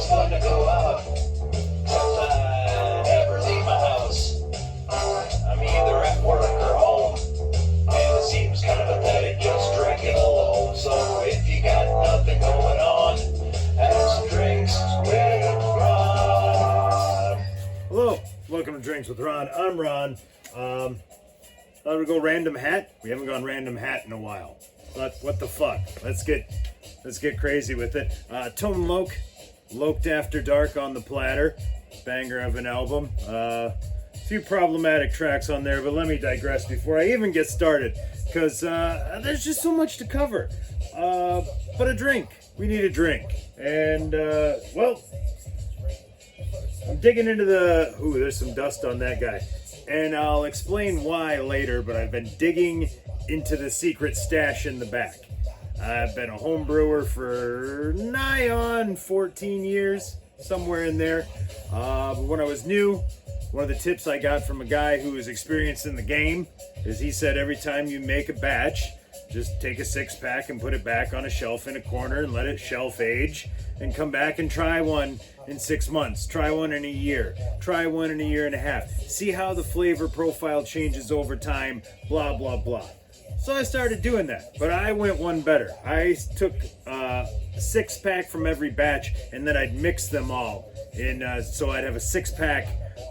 it's fun to go out, but I never leave my house. I'm either at work or home, and it seems kind of pathetic just drinking alone. So if you got nothing going on, have some drinks with Ron. Hello, welcome to Drinks with Ron. I'm Ron. Thought we'd go random hat. We haven't gone random hat in a while. But what the fuck? Let's get crazy with it. Tone Loc, Loked After Dark on the platter. Banger of an album. A few problematic tracks on there, but let me digress before I even get started, because there's just so much to cover. But a drink. We need a drink. And, well, I'm digging into the... Ooh, there's some dust on that guy. And I'll explain why later, but I've been digging into the secret stash in the back. I've been a home brewer for nigh on 14 years, somewhere in there. But when I was new, one of the tips I got from a guy who was experienced in the game is he said every time you make a batch, just take a 6-pack and put it back on a shelf in a corner and let it shelf age, and come back and try one in 6 months, try one in a year, try one in a year and a half. See how the flavor profile changes over time, blah, blah, blah. So I started doing that, but I went one better. I took a 6-pack from every batch, and then I'd mix them all in, so I'd have a 6-pack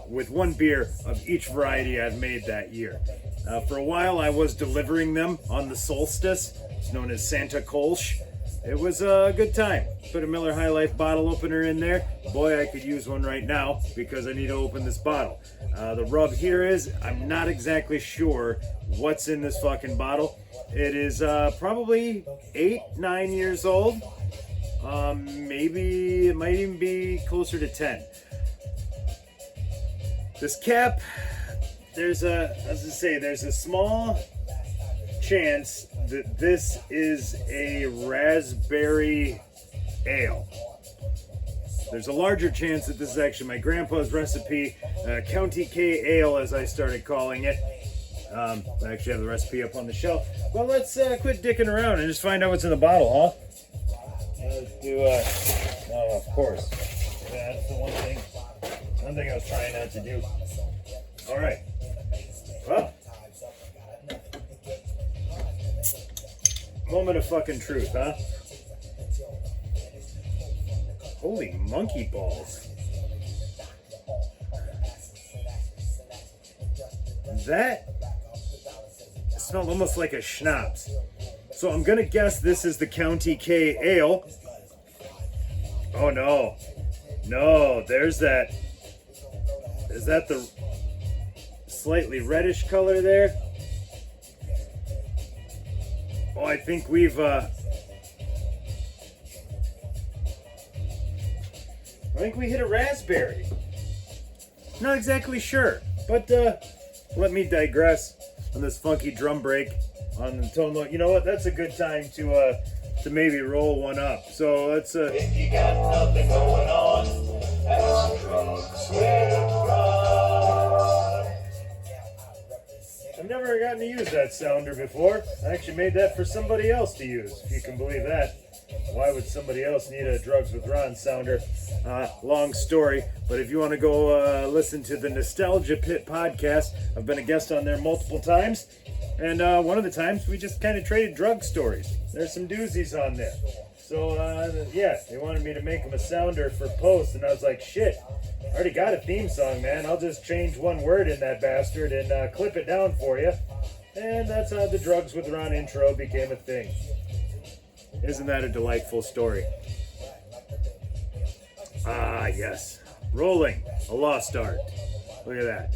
with one beer of each variety I've made that year. For a while, I was delivering them on the solstice. It's known as Santa Kolsch. It was a good time. Put a Miller High Life bottle opener in there. Boy, I could use one right now because I need to open this bottle. The rub here is I'm not exactly sure what's in this fucking bottle. It is probably 8-9 years old. Maybe it might even be closer to 10. This cap, there's a small chance that this is a raspberry ale. There's a larger chance that this is actually my grandpa's recipe, County K Ale, as I started calling it. I actually have the recipe up on the shelf. Well, let's quit dicking around and just find out what's in the bottle, huh? Let's do, oh, of course. That's the one thing I was trying not to do. All right. Well, moment of fucking truth, huh? Holy monkey balls. That smelled almost like a schnapps. So I'm gonna guess this is the County K Ale. Oh no. No, there's that. Is that the slightly reddish color there? Oh, I think we've, I think we hit a raspberry. Not exactly sure, but let me digress on this funky drum break on the Tone Loc. You know what? That's a good time to maybe roll one up. So let's. If you got nothing going on, have some drinks with Ron. I've never gotten to use that sounder before. I actually made that for somebody else to use, if you can believe that. Why would somebody else need a Drugs with Ron sounder? Long story, but if you want to go listen to the Nostalgia Pit podcast, I've been a guest on there multiple times, and one of the times we just kind of traded drug stories. There's some doozies on there. So, yeah, they wanted me to make them a sounder for post, and I was like, shit, I already got a theme song, man. I'll just change one word in that bastard and clip it down for you. And that's how the Drugs with Ron intro became a thing. Isn't that a delightful story? Ah, yes. Rolling, a lost art. Look at that.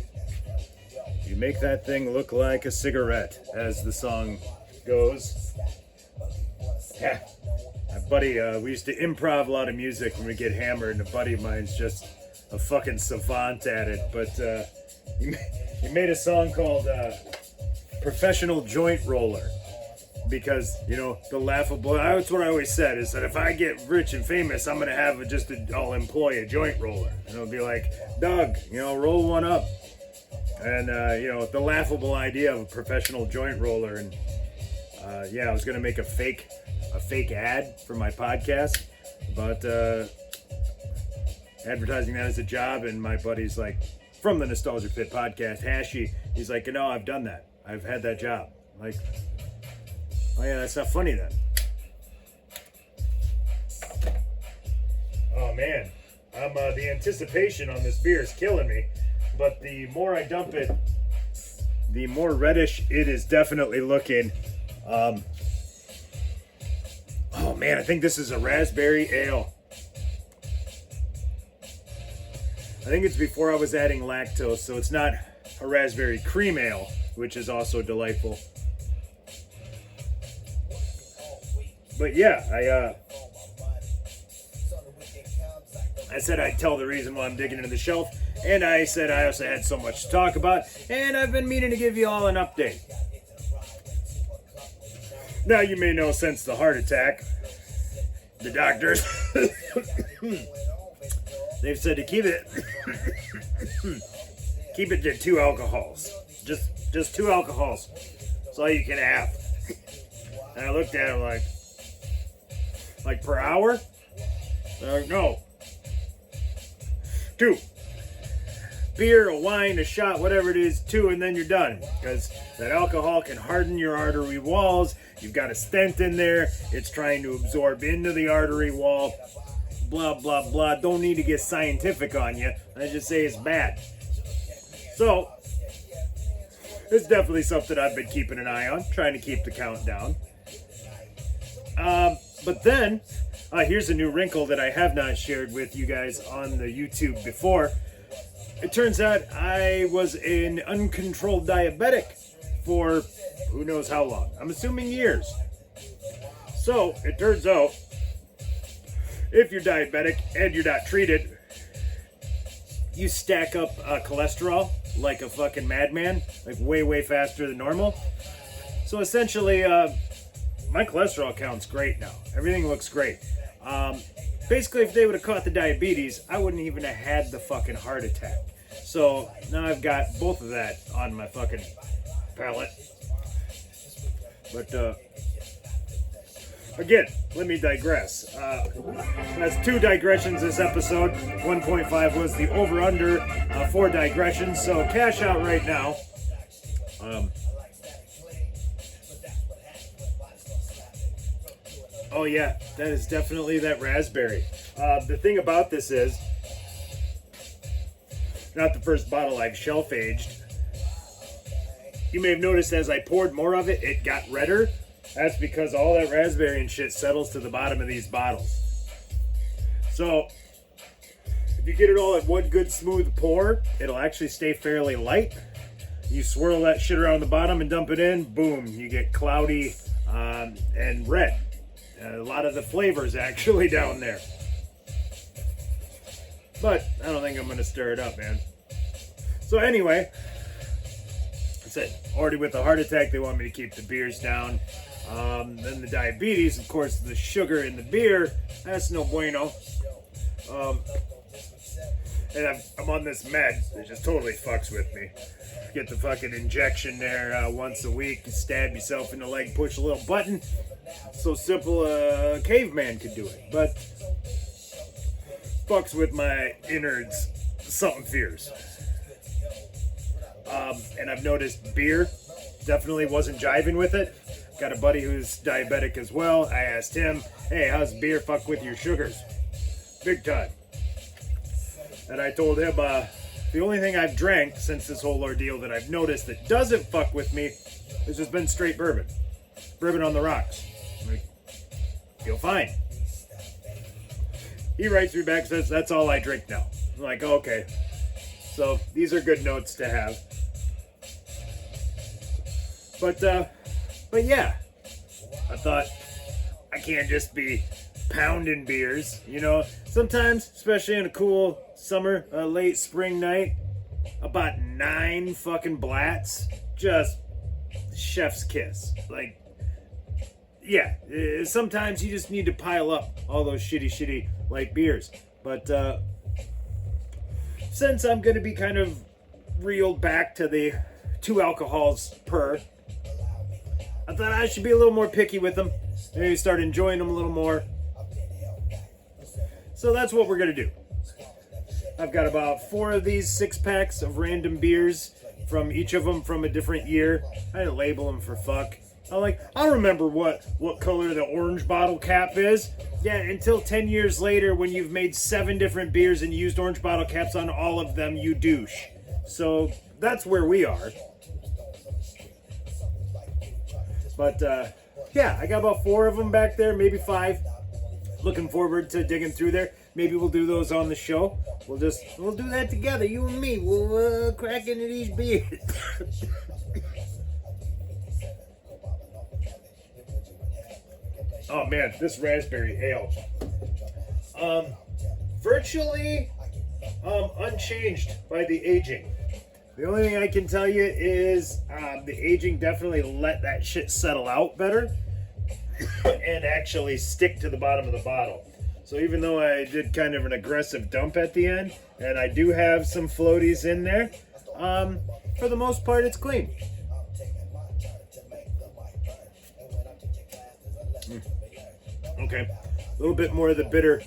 You make that thing look like a cigarette, as the song goes. Yeah. My buddy, we used to improv a lot of music when we get hammered, and a buddy of mine's just a fucking savant at it. But he made a song called Professional Joint Roller. Because, you know, the laughable, that's what I always said, is that if I get rich and famous, I'm going to have I'll employ a joint roller. And it'll be like, Doug, you know, roll one up. And, you know, the laughable idea of a professional joint roller. And, yeah, I was going to make a fake ad for my podcast. But advertising that as a job, and my buddy's like, from the Nostalgia Fit podcast, Hashy, he's like, I've done that. I've had that job. I'm like, oh yeah, that's not funny then. Oh man, the anticipation on this beer is killing me, but the more I dump it, the more reddish it is definitely looking. Oh man, I think this is a raspberry ale. I think it's before I was adding lactose, so it's not a raspberry cream ale, which is also delightful. But yeah, I said I'd tell the reason why I'm digging into the shelf, and I said I also had so much to talk about, and I've been meaning to give you all an update. Now you may know, since the heart attack, the doctors they've said to keep it to 2 alcohols. Just 2 alcohols. That's all you can have. And I looked at it like per hour? They're like, no. 2. Beer, a wine, a shot, whatever it is, 2, and then you're done. Because that alcohol can harden your artery walls. You've got a stent in there. It's trying to absorb into the artery wall. Blah, blah, blah. Don't need to get scientific on you. I just say it's bad. So, it's definitely something I've been keeping an eye on. Trying to keep the count down. But then, here's a new wrinkle that I have not shared with you guys on the YouTube before. It turns out I was an uncontrolled diabetic for who knows how long. I'm assuming years. So, it turns out, if you're diabetic and you're not treated, you stack up cholesterol like a fucking madman, like way, way faster than normal. So essentially, my cholesterol count's great now. Everything looks great. Basically, if they would have caught the diabetes, I wouldn't even have had the fucking heart attack. So now I've got both of that on my fucking palate. But, again, let me digress. That's 2 digressions this episode. 1.5 was the over-under for digressions. So cash out right now. Oh yeah, that is definitely that raspberry. The thing about this is, not the first bottle I've shelf aged. You may have noticed as I poured more of it, it got redder. That's because all that raspberry and shit settles to the bottom of these bottles. So, if you get it all at one good smooth pour, it'll actually stay fairly light. You swirl that shit around the bottom and dump it in, boom, you get cloudy and red. A lot of the flavors actually down there. But I don't think I'm going to stir it up, man. So anyway, I said, already with the heart attack, they want me to keep the beers down. Then the diabetes, of course, the sugar in the beer, that's no bueno. And I'm on this med that just totally fucks with me. Get the fucking injection there once a week, stab yourself in the leg, push a little button. So simple a caveman could do it. But fucks with my innards, something fierce. And I've noticed beer definitely wasn't jiving with it. Got a buddy who's diabetic as well. I asked him, hey, how's beer fuck with your sugars? Big time. And I told him, the only thing I've drank since this whole ordeal that I've noticed that doesn't fuck with me has just been straight bourbon. Bourbon on the rocks. I'm like, feel fine. He writes me back, says, that's all I drink now. I'm like, oh, okay. So these are good notes to have. But yeah, I thought I can't just be pounding beers, you know. Sometimes, especially in a cool summer, late spring night, about 9 fucking Blatts, just chef's kiss. Like, yeah, sometimes you just need to pile up all those shitty light beers. But since I'm going to be kind of reeled back to the 2 alcohols per, I thought I should be a little more picky with them. Maybe start enjoying them a little more. So that's what we're going to do. I've got about 4 of these 6-packs of random beers from each of them from a different year. I didn't label them for fuck. I remember what color the orange bottle cap is. Yeah, until 10 years later when you've made 7 different beers and used orange bottle caps on all of them, you douche. So that's where we are. But yeah, I got about 4 of them back there, maybe 5. Looking forward to digging through there. Maybe we'll do those on the show. We'll do that together, you and me. We'll crack into these beers. Oh man, this raspberry ale. Virtually unchanged by the aging. The only thing I can tell you is the aging definitely let that shit settle out better and actually stick to the bottom of the bottle. So even though I did kind of an aggressive dump at the end, and I do have some floaties in there, for the most part it's clean. Okay, a little bit more of the bitter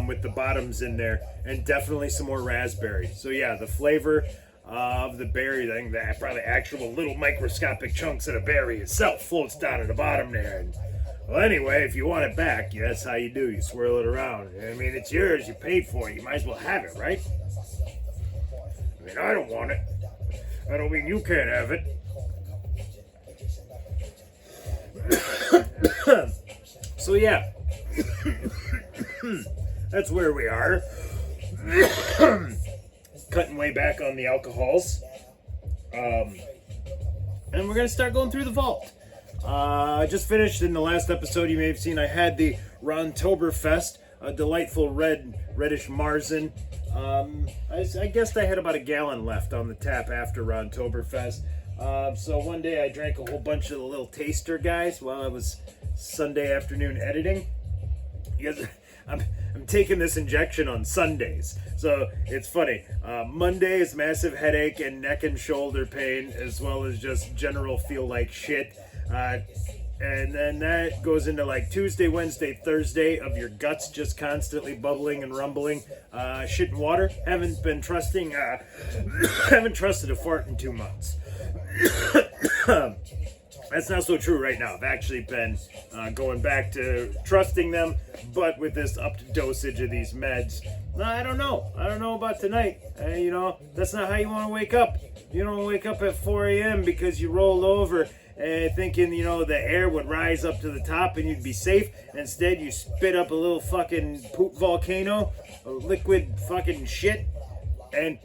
with the bottoms in there, and definitely some more raspberry. So yeah, the flavor of the berry, I think that probably actual little microscopic chunks of the berry itself floats down at the bottom there. And, well, anyway, if you want it back, yeah, that's how you do. You swirl it around. I mean, it's yours. You paid for it. You might as well have it, right? I mean, I don't want it. I don't mean you can't have it. So yeah, that's where we are. Cutting way back on the alcohols. And we're going to start going through the vault. I just finished in the last episode, you may have seen, I had the Rontoberfest, a delightful reddish Marzen. I guessed I had about a gallon left on the tap after Rontoberfest. So one day I drank a whole bunch of the little taster guys while I was Sunday afternoon editing. Because I'm taking this injection on Sundays, so it's funny. Monday is massive headache and neck and shoulder pain, as well as just general feel like shit. And then that goes into like Tuesday, Wednesday, Thursday of your guts just constantly bubbling and rumbling. Shit and water. Haven't trusted a fart in 2 months. That's not so true right now. I've actually been going back to trusting them, but with this upped dosage of these meds, I don't know. I don't know about tonight. That's not how you want to wake up. You don't wake up at 4 a.m. because you rolled over thinking, the air would rise up to the top and you'd be safe. Instead, you spit up a little fucking poop volcano, a liquid fucking shit, and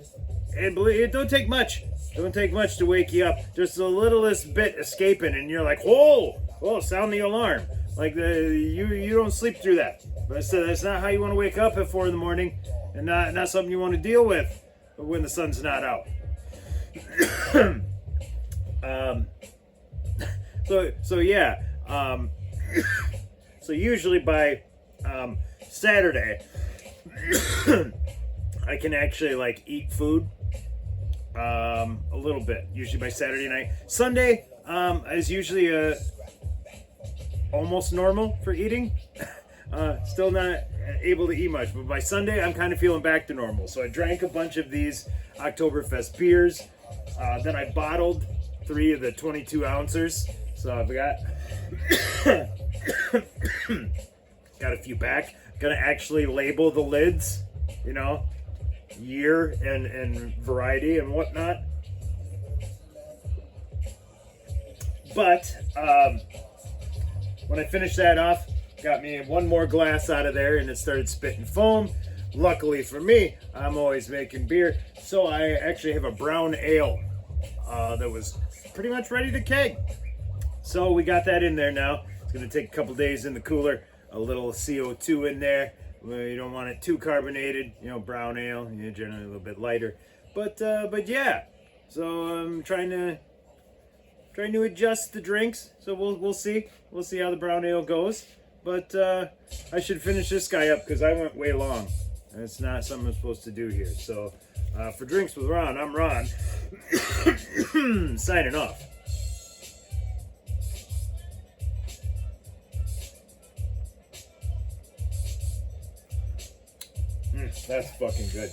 believe it, don't take much. Don't take much to wake you up. Just the littlest bit escaping, and you're like, whoa, sound the alarm. Like you don't sleep through that. But that's not how you want to wake up at 4 in the morning, and not something you want to deal with when the sun's not out. So yeah. So usually by Saturday, I can actually eat food. A little bit, usually by Saturday night. Sunday is usually almost normal for eating. Still not able to eat much, but by Sunday I'm kind of feeling back to normal. So I drank a bunch of these Oktoberfest beers. Then I bottled 3 of the 22 ounces. So I've got a few back. Gonna actually label the lids, year and variety and whatnot. But when I finished that off, got me 1 more glass out of there and it started spitting foam. Luckily for me, I'm always making beer, so I actually have a brown ale that was pretty much ready to keg. So we got that in there now. It's going to take a couple days in the cooler. A little CO2 in there. You don't want it too carbonated. Brown ale, generally a little bit lighter. But yeah. So I'm trying to adjust the drinks. So we'll see. We'll see how the brown ale goes. But I should finish this guy up because I went way long. And it's not something I'm supposed to do here. So for Drinks with Ron, I'm Ron. Signing off. That's fucking good.